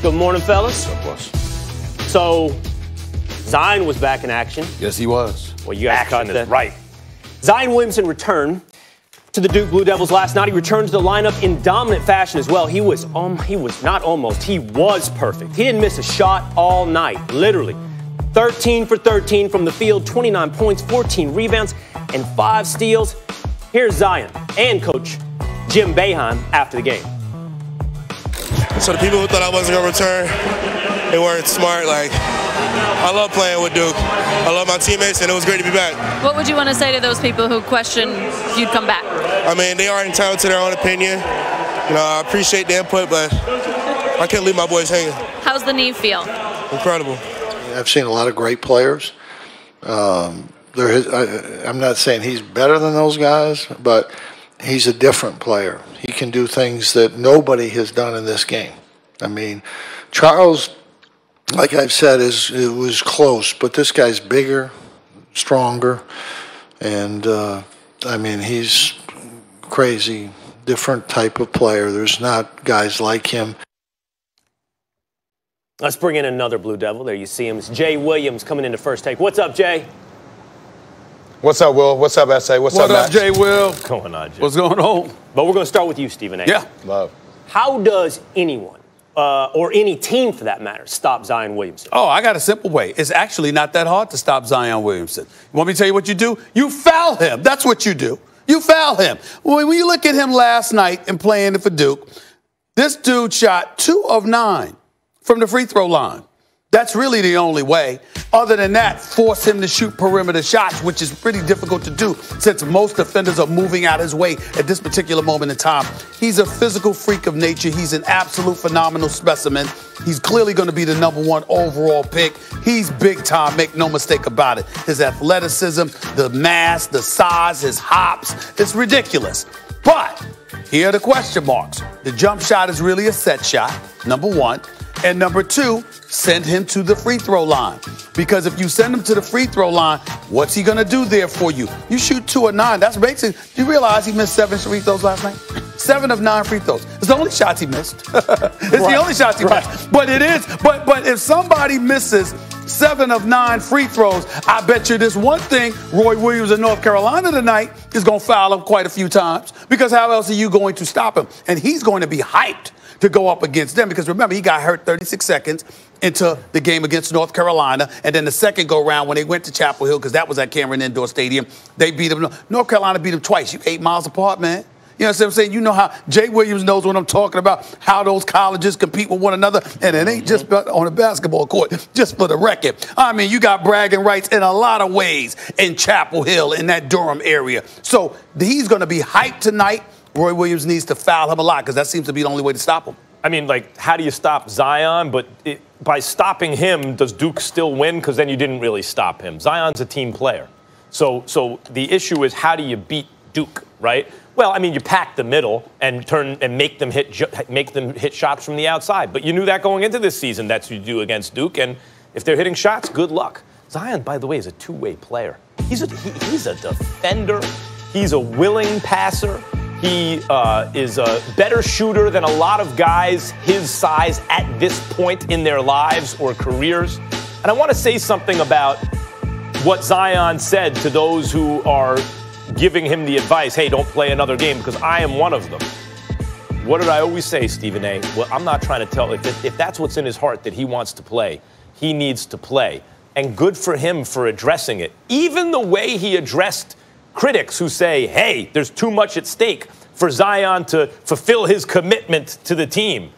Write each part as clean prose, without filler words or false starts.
Good morning, fellas. Of course. So, Zion was back in action. Yes, he was. Well, you guys caught Action that. is right. Zion Williamson returned to the Duke Blue Devils last night. He returned to the lineup in dominant fashion as well. He was perfect. He didn't miss a shot all night, literally. 13 for 13 from the field, 29 points, 14 rebounds, and 5 steals. Here's Zion and Coach Jim Boeheim after the game. So the people who thought I wasn't going to return, they weren't smart. Like, I love playing with Duke. I love my teammates, and it was great to be back. What would you want to say to those people who question if you'd come back? I mean, they are entitled to their own opinion. You know, I appreciate the input, but I can't leave my boys hanging. How's the knee feel? Incredible. I've seen a lot of great players. I'm not saying he's better than those guys, but he's a different player. He can do things that nobody has done in this game. I mean, Charles, like I've said, it was close, but this guy's bigger, stronger, and I mean, he's crazy, different type of player. There's not guys like him. Let's bring in another Blue Devil. There you see him. It's Jay Williams coming into First Take. What's up, Jay? What's up, Will? What's up, S.A.? What's up, Matt? Jay Will? What's going on, Jay? What's going on? But we're going to start with you, Stephen A. Yeah. Love. How does anyone, or any team for that matter, stop Zion Williamson? Oh, I got a simple way. It's actually not that hard to stop Zion Williamson. You want me to tell you what you do? You foul him. That's what you do. You foul him. When you look at him last night and playing for Duke, this dude shot 2 of 9 from the free throw line. That's really the only way. Other than that, force him to shoot perimeter shots, which is pretty difficult to do since most defenders are moving out his way at this particular moment in time. He's a physical freak of nature. He's an absolute phenomenal specimen. He's clearly going to be the #1 overall pick. He's big time, make no mistake about it. His athleticism, the mass, the size, his hops, it's ridiculous. But here are the question marks. The jump shot is really a set shot, #1. And #2, send him to the free throw line. Because if you send him to the free throw line, what's he going to do there for you? You shoot 2 of 9. That's basically, do you realize he missed 7 free throws last night? 7 of 9 free throws. It's the only shots he missed. The only shots he missed. But it is, but if somebody misses 7 of 9 free throws, I bet you this one thing, Roy Williams in North Carolina tonight is going to foul him quite a few times. Because how else are you going to stop him? And he's going to be hyped to go up against them. Because remember, he got hurt 36 seconds into the game against North Carolina. And then the second go-round when they went to Chapel Hill, because that was at Cameron Indoor Stadium, they beat him. North Carolina beat him twice. You 8 miles apart, man. You know what I'm saying? You know how Jay Williams knows what I'm talking about, how those colleges compete with one another. And it ain't just on a basketball court, just for the record. I mean, you got bragging rights in a lot of ways in Chapel Hill, in that Durham area. So he's going to be hyped tonight. Roy Williams needs to foul him a lot because that seems to be the only way to stop him. I mean, like, how do you stop Zion? But by stopping him, does Duke still win? Because then you didn't really stop him. Zion's a team player. So the issue is, how do you beat Duke, right? Well, I mean, you pack the middle and make them hit shots from the outside. But you knew that going into this season. That's what you do against Duke. And if they're hitting shots, good luck. Zion, by the way, is a two-way player. He's a defender. He's a willing passer. He is a better shooter than a lot of guys his size at this point in their lives or careers. And I want to say something about what Zion said to those who are giving him the advice, hey, don't play another game, because I am one of them. What did I always say, Stephen A? Well, I'm not trying to tell. If that's what's in his heart that he wants to play, he needs to play. And good for him for addressing it. Even the way he addressed critics who say, hey, there's too much at stake for Zion to fulfill his commitment to the team.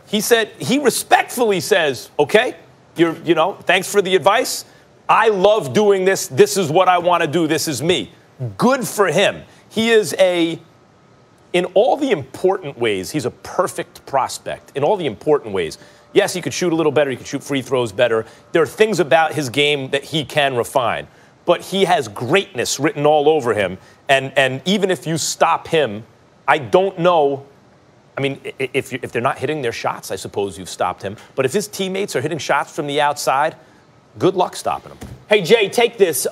He respectfully says, okay, thanks for the advice. I love doing this. This is what I want to do. This is me. Good for him. He is in all the important ways, he's a perfect prospect. In all the important ways. Yes, he could shoot a little better. He could shoot free throws better. There are things about his game that he can refine. But he has greatness written all over him. And even if you stop him, I don't know. I mean, if they're not hitting their shots, I suppose you've stopped him. But if his teammates are hitting shots from the outside, good luck stopping him. Hey, Jay, take this.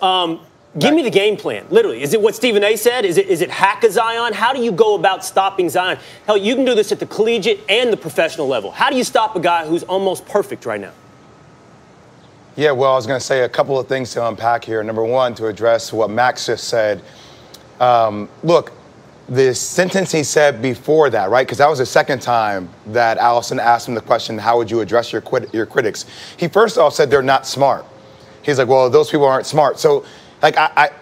Give me the game plan, literally. Is it what Stephen A. said? Is it hack a Zion? How do you go about stopping Zion? Hell, you can do this at the collegiate and the professional level. How do you stop a guy who's almost perfect right now? Yeah, well, I was going to say a couple of things to unpack here. Number one, to address what Max just said. Look, the sentence he said before that, right? Because that was the second time that Allison asked him the question, how would you address your critics? He first off said they're not smart. He's like, well, those people aren't smart. So, like,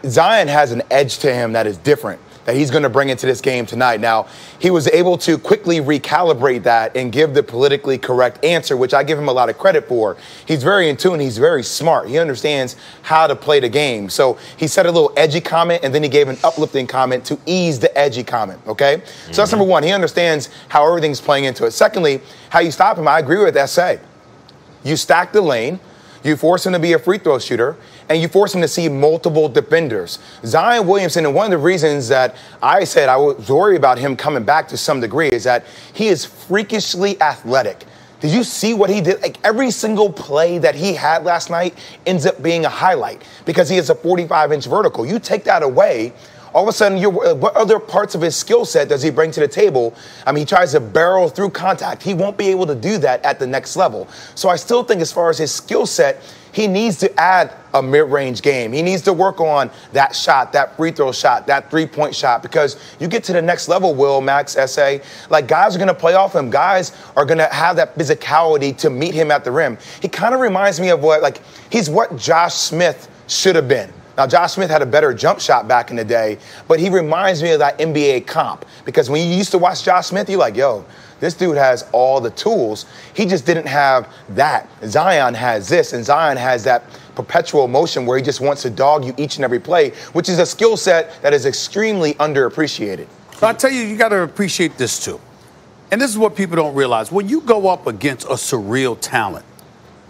Zion has an edge to him that is different, that he's going to bring into this game tonight. Now, he was able to quickly recalibrate that and give the politically correct answer, which I give him a lot of credit for. He's very in tune. He's very smart. He understands how to play the game. So he said a little edgy comment, and then he gave an uplifting comment to ease the edgy comment, okay? So that's number one. He understands how everything's playing into it. Secondly, how you stop him, I agree with SA. You stack the lane. You force him to be a free throw shooter, and you force him to see multiple defenders. Zion Williamson, and one of the reasons that I said I was worried about him coming back to some degree is that he is freakishly athletic. Did you see what he did? Like, every single play that he had last night ends up being a highlight because he has a 45-inch vertical. You take that away, all of a sudden, what other parts of his skill set does he bring to the table? I mean, he tries to barrel through contact. He won't be able to do that at the next level. So I still think as far as his skill set, he needs to add a mid-range game. He needs to work on that shot, that free throw shot, that three-point shot, because you get to the next level, Will, Max, SA, like, guys are going to play off him. Guys are going to have that physicality to meet him at the rim. He kind of reminds me of he's what Josh Smith should have been. Now, Josh Smith had a better jump shot back in the day, but he reminds me of that NBA comp. Because when you used to watch Josh Smith, you're like, yo, this dude has all the tools. He just didn't have that. Zion has this, and Zion has that perpetual motion where he just wants to dog you each and every play, which is a skill set that is extremely underappreciated. So I tell you, you got to appreciate this, too. And this is what people don't realize. When you go up against a surreal talent,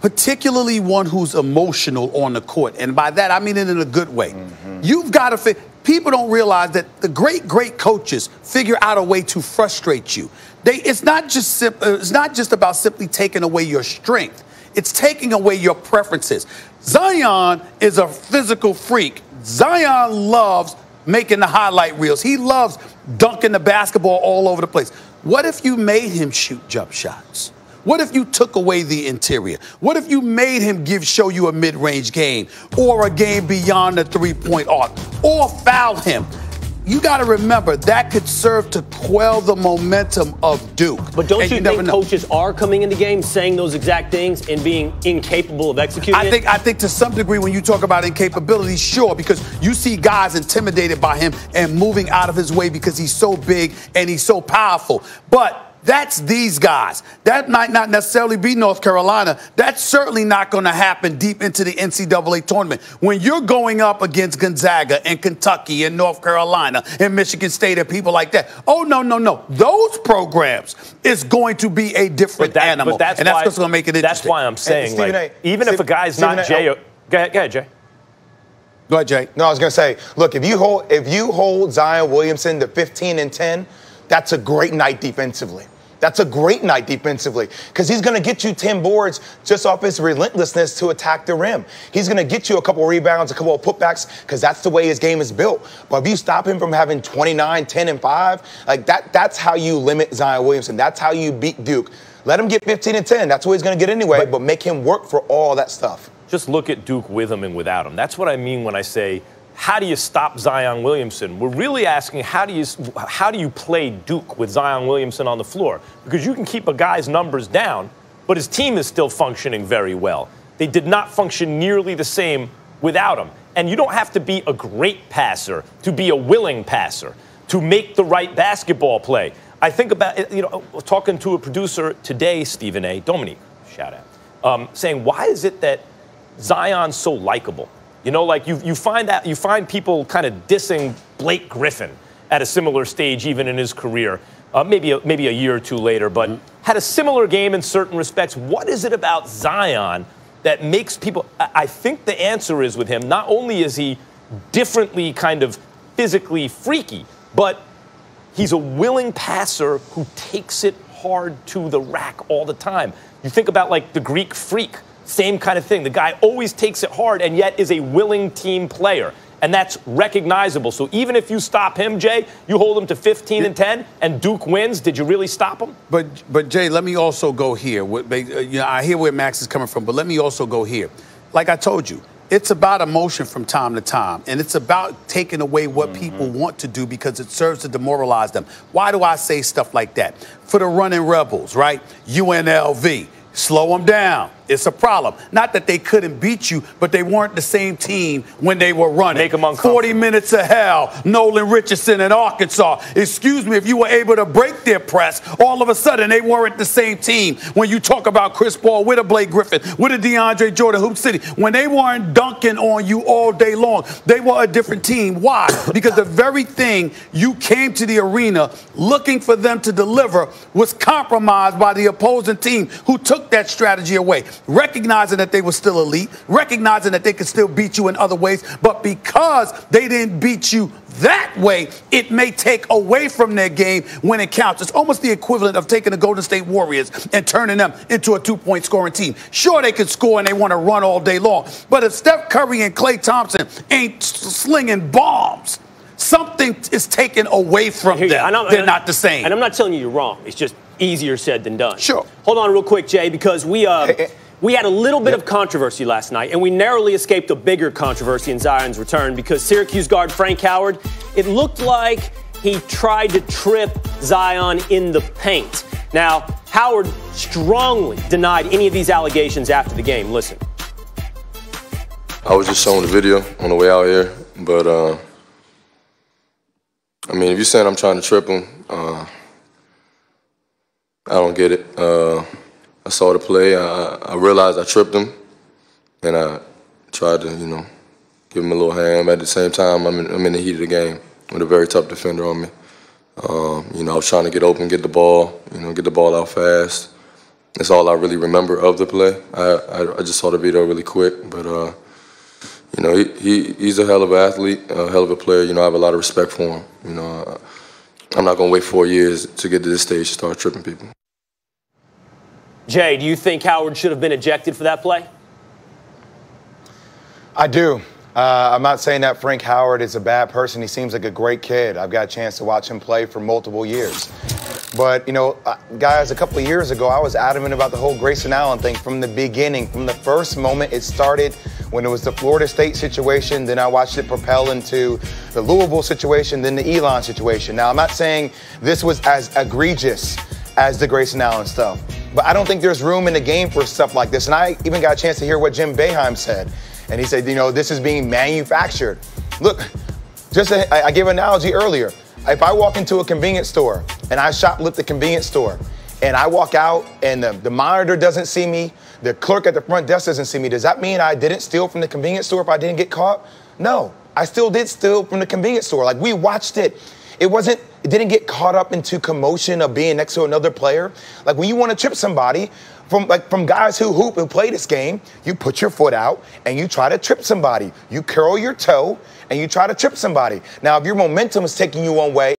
particularly one who's emotional on the court, and by that I mean it in a good way. You've got to people don't realize that the great coaches figure out a way to frustrate you. It's not just about simply taking away your strength. It's taking away your preferences. Zion is a physical freak. Zion loves making the highlight reels. He loves dunking the basketball all over the place. What if you made him shoot jump shots? What if you took away the interior? What if you made him show you a mid-range game or a game beyond the three-point arc or foul him? You got to remember, that could serve to quell the momentum of Duke. But don't you think coaches are coming into games saying those exact things and being incapable of executing it? I think to some degree when you talk about incapability, sure, because you see guys intimidated by him and moving out of his way because he's so big and he's so powerful. But that's these guys. That might not necessarily be North Carolina. That's certainly not going to happen deep into the NCAA tournament. When you're going up against Gonzaga and Kentucky and North Carolina and Michigan State and people like that, oh, no. Those programs is going to be a different animal. That's what's going to make it interesting. That's why I'm saying, even if a guy's not Jay. Go ahead, Jay. Go ahead, Jay. No, I was going to say, look, if you hold Zion Williamson to 15 and 10, that's a great night defensively. That's a great night defensively because he's going to get you 10 boards just off his relentlessness to attack the rim. He's going to get you a couple of rebounds, a couple of putbacks because that's the way his game is built. But if you stop him from having 29, 10, and 5, like that's how you limit Zion Williamson. That's how you beat Duke. Let him get 15 and 10. That's what he's going to get anyway, but make him work for all that stuff. Just look at Duke with him and without him. That's what I mean when I say, how do you stop Zion Williamson? We're really asking, how do you play Duke with Zion Williamson on the floor? Because you can keep a guy's numbers down, but his team is still functioning very well. They did not function nearly the same without him. And you don't have to be a great passer to be a willing passer, to make the right basketball play. I think about, talking to a producer today, Stephen A., Dominique, shout out, saying, why is it that Zion's so likable? You find people kind of dissing Blake Griffin at a similar stage, even in his career, maybe a year or two later, but had a similar game in certain respects. What is it about Zion that makes people? I think the answer is with him. Not only is he differently kind of physically freaky, but he's a willing passer who takes it hard to the rack all the time. You think about the Greek Freak. Same kind of thing. The guy always takes it hard and yet is a willing team player. And that's recognizable. So even if you stop him, Jay, you hold him to 15-10, and Duke wins, did you really stop him? But Jay, let me also go here. I hear where Max is coming from, but let me also go here. Like I told you, it's about emotion from time to time, and it's about taking away what people want to do because it serves to demoralize them. Why do I say stuff like that? For the running rebels, right? UNLV. Slow them down. It's a problem. Not that they couldn't beat you, but they weren't the same team when they were running. Make them uncomfortable. 40 minutes of hell, Nolan Richardson in Arkansas. Excuse me, if you were able to break their press, all of a sudden they weren't the same team. When you talk about Chris Paul with a Blake Griffin, with a DeAndre Jordan, Hoop City, when they weren't dunking on you all day long, they were a different team. Why? Because the very thing you came to the arena looking for them to deliver was compromised by the opposing team who took that strategy away. Recognizing that they were still elite, recognizing that they could still beat you in other ways, but because they didn't beat you that way, it may take away from their game when it counts. It's almost the equivalent of taking the Golden State Warriors and turning them into a two-point scoring team. Sure, they can score and they want to run all day long, but if Steph Curry and Klay Thompson ain't slinging bombs, something is taken away from them. They're not the same. And I'm not telling you you're wrong. It's just easier said than done. Sure. Hold on real quick, Jay, because we had a little bit of controversy last night, and we narrowly escaped a bigger controversy in Zion's return because Syracuse guard Frank Howard, it looked like he tried to trip Zion in the paint. Now, Howard strongly denied any of these allegations after the game. Listen. I was just showing the video on the way out here, but, I mean, if you're saying I'm trying to trip him, I don't get it. I saw the play. I realized I tripped him, and I tried to, give him a little hand. At the same time, I'm in the heat of the game with a very tough defender on me. I was trying to get open, get the ball, get the ball out fast. That's all I really remember of the play. I just saw the video really quick, but he's a hell of an athlete, a hell of a player. I have a lot of respect for him. I'm not gonna wait 4 years to get to this stage to start tripping people. Jay, do you think Howard should have been ejected for that play? I do. I'm not saying that Frank Howard is a bad person. He seems like a great kid. I've got a chance to watch him play for multiple years. But, guys, a couple of years ago, I was adamant about the whole Grayson Allen thing from the beginning. From the first moment it started, when it was the Florida State situation, then I watched it propel into the Louisville situation, then the Elon situation. Now, I'm not saying this was as egregious as the Grayson Allen stuff, but I don't think there's room in the game for stuff like this. And I even got a chance to hear what Jim Boeheim said. And he said, this is being manufactured. Look, I gave an analogy earlier. If I walk into a convenience store and I shoplift the convenience store and I walk out and the monitor doesn't see me, the clerk at the front desk doesn't see me, does that mean I didn't steal from the convenience store if I didn't get caught? No, I still did steal from the convenience store. Like, we watched it. It didn't get caught up into commotion of being next to another player. Like, when you want to trip somebody, from guys who hoop and play this game, you put your foot out and you try to trip somebody. You curl your toe and you try to trip somebody. Now, if your momentum is taking you one way,